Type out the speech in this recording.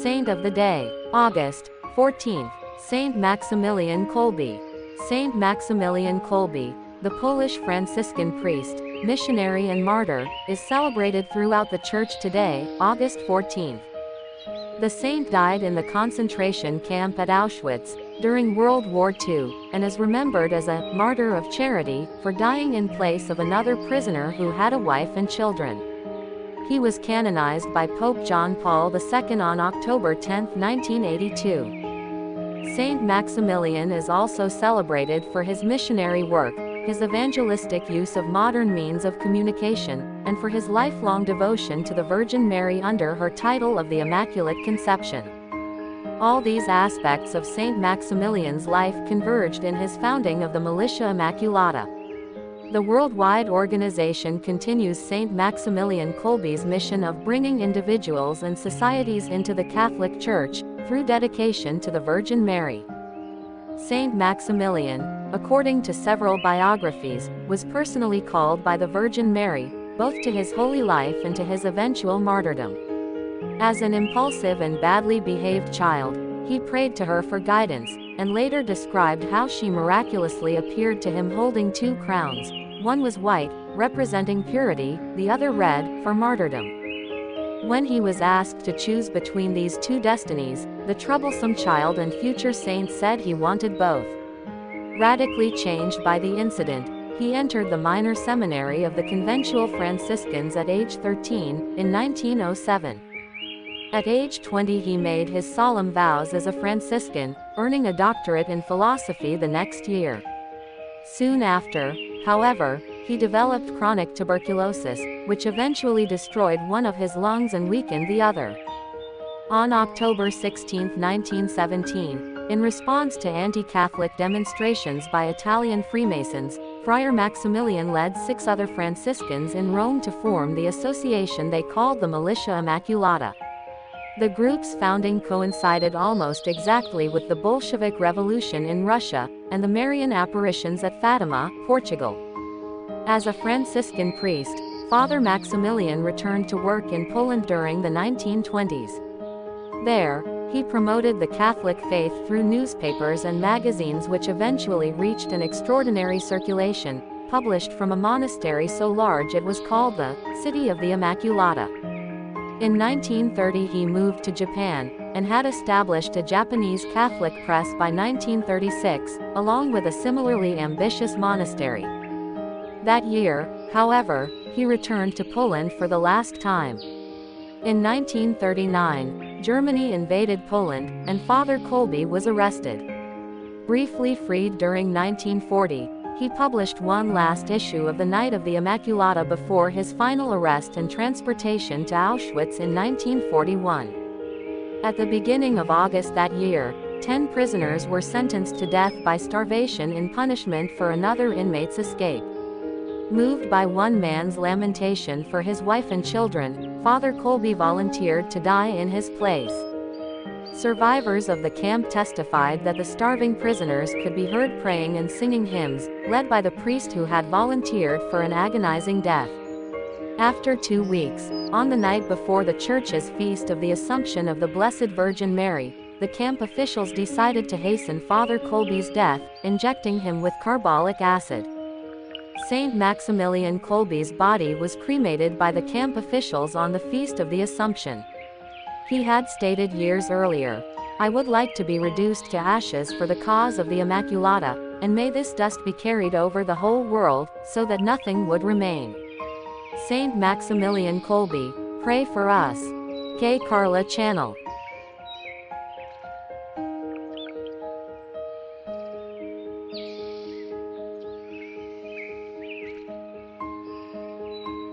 Saint of the Day, August 14th, Saint Maximilian Kolbe. Saint Maximilian Kolbe, the Polish Franciscan priest, missionary and martyr, is celebrated throughout the Church today, August 14th. The saint died in the concentration camp at Auschwitz during World War II, and is remembered as a martyr of charity for dying in place of another prisoner who had a wife and children. He was canonized by Pope John Paul II on October 10, 1982. Saint Maximilian is also celebrated for his missionary work, his evangelistic use of modern means of communication, and for his lifelong devotion to the Virgin Mary under her title of the Immaculate Conception. All these aspects of Saint Maximilian's life converged in his founding of the Militia Immaculata. The worldwide organization continues Saint Maximilian Kolbe's mission of bringing individuals and societies into the Catholic Church, through dedication to the Virgin Mary. Saint Maximilian, according to several biographies, was personally called by the Virgin Mary, both to his holy life and to his eventual martyrdom. As an impulsive and badly behaved child, he prayed to her for guidance, and later described how she miraculously appeared to him holding two crowns. One was white, representing purity, the other red, for martyrdom. When he was asked to choose between these two destinies, the troublesome child and future saint said he wanted both. Radically changed by the incident, he entered the minor seminary of the conventual Franciscans at age 13, in 1907. At age 20 he made his solemn vows as a Franciscan, earning a doctorate in philosophy the next year. Soon after, however, he developed chronic tuberculosis, which eventually destroyed one of his lungs and weakened the other. On October 16, 1917, in response to anti-Catholic demonstrations by Italian Freemasons, Friar Maximilian led 6 other Franciscans in Rome to form the association they called the Militia Immaculata. The group's founding coincided almost exactly with the Bolshevik Revolution in Russia, and the Marian apparitions at Fatima, Portugal. As a Franciscan priest, Father Maximilian returned to work in Poland during the 1920s. There, he promoted the Catholic faith through newspapers and magazines which eventually reached an extraordinary circulation, published from a monastery so large it was called the City of the Immaculata. In 1930 he moved to Japan, and had established a Japanese Catholic press by 1936, along with a similarly ambitious monastery. That year, however, he returned to Poland for the last time. In 1939, Germany invaded Poland, and Father Kolbe was arrested. Briefly freed during 1940, he published one last issue of the Night of the Immaculata before his final arrest and transportation to Auschwitz in 1941. At the beginning of August that year, 10 prisoners were sentenced to death by starvation in punishment for another inmate's escape. Moved by one man's lamentation for his wife and children, Father Kolbe volunteered to die in his place. Survivors of the camp testified that the starving prisoners could be heard praying and singing hymns, led by the priest who had volunteered for an agonizing death. After 2 weeks, on the night before the church's feast of the Assumption of the Blessed Virgin Mary, the camp officials decided to hasten Father Kolbe's death, injecting him with carbolic acid. Saint Maximilian Kolbe's body was cremated by the camp officials on the Feast of the Assumption. He had stated years earlier, "I would like to be reduced to ashes for the cause of the Immaculata, and may this dust be carried over the whole world, so that nothing would remain." Saint Maximilian Kolbe, pray for us. Carla Channel.